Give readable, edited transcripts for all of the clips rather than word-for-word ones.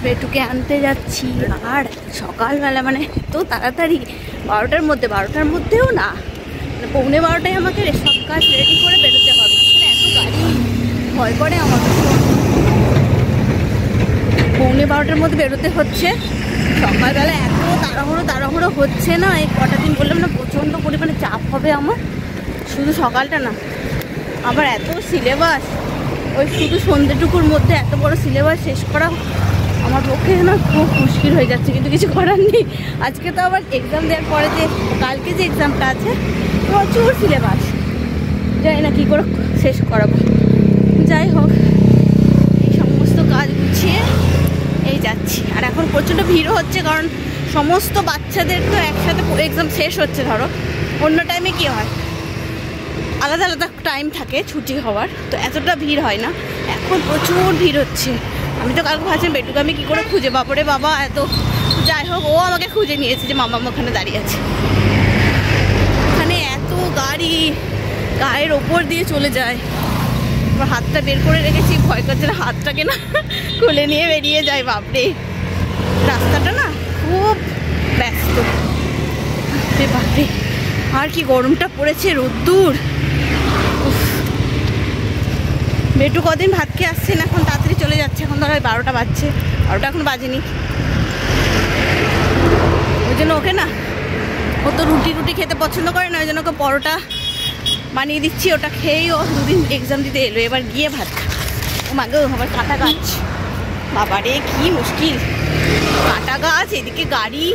বেটুকে আনতে যাচ্ছি। আর সকালবেলা মানে এত তাড়াতাড়ি 12টার মধ্যেও না, মানে 11:45 আমাকে সব কাজ রেডি করে বেরোতে হবে। এত গাড়ি ভয় করে আমার, 11:45-র মধ্যে বেরোতে হচ্ছে। সকালবেলা এত তাড়াহুড়ো হচ্ছে না, এই কটা দিন বললাম না প্রচণ্ড পরিমাণে চাপ হবে আমার। শুধু সকালটা না, আবার এত সিলেবাস, ওই শুধু সন্ধ্যেটুকুর মধ্যে এত বড় সিলেবাস শেষ করা আমার পক্ষে না খুব মুশকিল হয়ে যাচ্ছে, কিন্তু কিছু করার নেই। আজকে তো আবার এক্সাম দেওয়ার পরে যে কালকে যে এক্সামটা আছে প্রচুর সিলেবাস, জানি না কী করে শেষ করাবো। যাই হোক, এই সমস্ত কাজ গুছিয়ে এই যাচ্ছি। আর এখন প্রচণ্ড ভিড়ও হচ্ছে, কারণ সমস্ত বাচ্চাদের তো একসাথে এক্সাম শেষ হচ্ছে। ধরো অন্য টাইমে কী হয়, আলাদা আলাদা টাইম থাকে ছুটি হওয়ার, তো এতটা ভিড় হয় না। এখন প্রচুর ভিড় হচ্ছে। আমি তো কালকে ভাবছিলাম বেটুকে আমি কী করে খুঁজে, বাবারে বাবা এত। যাই হোক, ও আমাকে খুঁজে নিয়েছে যে মামা ওখানে দাঁড়িয়ে আছে। ওখানে এত গাড়ি গায়ের ওপর দিয়ে চলে যায়। আবার হাতটা বের করে রেখেছি, ভয় করছে না হাতটাকে না খুলে নিয়ে বেরিয়ে যায়। বাপরে, রাস্তাটা না খুব ব্যস্ত। বাপরে, আর কি গরমটা পড়েছে, রোদ্দুর। বেটু কদিন ভাত খেয়ে আসছে না, এখন তাড়াতাড়ি চলে যাচ্ছে। এখন ধরো 12টা বাজছে, 12টা এখন বাজেনি। ওই জন্য ওকে না, ও তো রুটি খেতে পছন্দ করে না, ওই জন্য ওকে পরোটা বানিয়ে দিচ্ছি। ওটা খেয়েই ও 2 দিন এক্সাম দিতে এলো, এবার গিয়ে ভাত। ও মাগো, আবার কাঁটা গাছ, বাবারে কি মুশকিল, কাঁটা গাছ, এদিকে গাড়ি।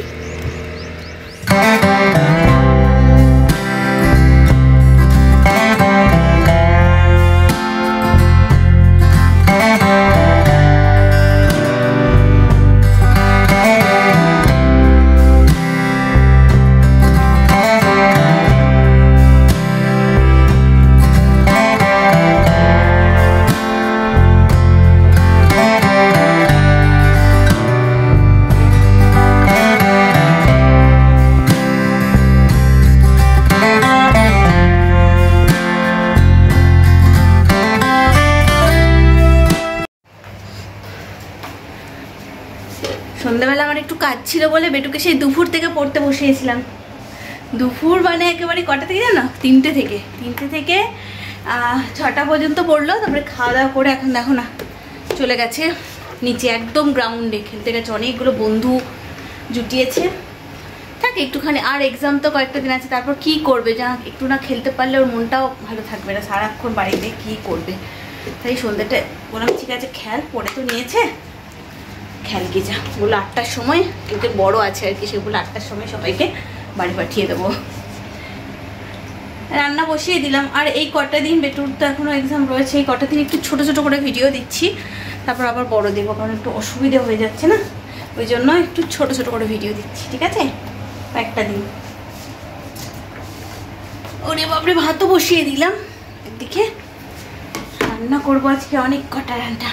সন্ধ্যাবেলা আমার একটু কাজ ছিল বলে বেটুকে সেই দুপুর থেকে পড়তে বসিয়েছিলাম। দুপুর মানে একেবারে কটা থেকে জানো, 3টে থেকে 6টা পর্যন্ত পড়লো। তারপরে খাওয়া দাওয়া করে এখন দেখো না চলে গেছে নিচে, একদম গ্রাউন্ডে খেলতে গেছে। অনেকগুলো বন্ধু জুটিয়েছে, থাকে একটুখানি। আর এক্সাম তো কয়েকটা দিন আছে, তারপর কি করবে, যা একটু না খেলতে পারলে ওর মনটাও ভালো থাকবে না, সারাক্ষণ বাড়িতে কি করবে। তাই সন্ধ্যাটা বললাম ঠিক আছে খেল, পড়ে তো নিয়েছে, খেলকে যা। ওগুলো 8টার সময়, কিন্তু বড় আছে আর কি, সেগুলো 8টার সময় সবাইকে বাড়ি পাঠিয়ে দেবো। রান্না বসিয়ে দিলাম। আর এই কটা দিন বেটুর তো এখনও এক্সাম রয়েছে, এই কটা দিন একটু ছোটো ছোটো করে ভিডিও দিচ্ছি, তারপর আবার বড় দেবো, কারণ একটু অসুবিধা হয়ে যাচ্ছে না, ওই জন্য একটু ছোটো ছোটো করে ভিডিও দিচ্ছি, ঠিক আছে? একটা দিন। ওরে বাপরে, ভাতও বসিয়ে দিলাম একদিকে, রান্না করবো আজকে অনেক কটা রান্না।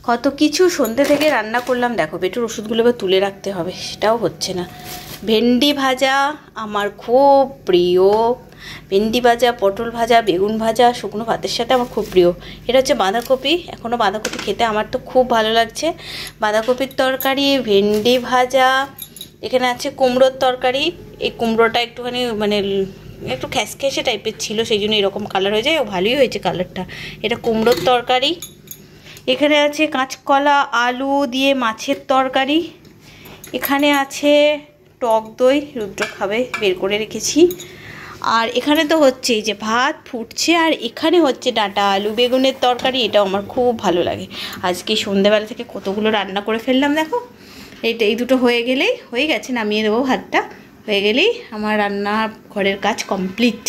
কত কিছু সন্ধ্যে থেকে রান্না করলাম। দেখো বেটুর ওষুধগুলো এবার তুলে রাখতে হবে, সেটাও হচ্ছে না। ভেন্ডি ভাজা আমার খুব প্রিয়, ভেন্ডি ভাজা, পটল ভাজা, বেগুন ভাজা শুকনো ভাতের সাথে আমার খুব প্রিয়। এটা হচ্ছে বাঁধাকপি, এখনও বাঁধাকপি খেতে আমার তো খুব ভালো লাগছে। বাঁধাকপির তরকারি, ভেন্ডি ভাজা, এখানে আছে কুমড়োর তরকারি। এই কুমড়োটা একটুখানি মানে একটু খ্যাসখ্যাসে টাইপের ছিল, সেই জন্য এরকম কালার হয়ে যায়, ভালোই হয়েছে কালারটা। এটা কুমড়োর তরকারি। এখানে আছে কাঁচকলা আলু দিয়ে মাছের তরকারি। এখানে আছে টক দই, রুদ্র খাবে, বের করে রেখেছি। আর এখানে তো হচ্ছে এই যে ভাত ফুটছে, আর এখানে হচ্ছে ডাঁটা আলু বেগুনের তরকারি। এটাও আমার খুব ভালো লাগে। আজকে সন্ধ্যেবেলা থেকে কতগুলো রান্না করে ফেললাম দেখো। এই দুটো হয়ে গেলেই হয়ে গেছে, নামিয়ে দেবো। ভাতটা হয়ে গেলেই আমার রান্না ঘরের কাজ কমপ্লিট।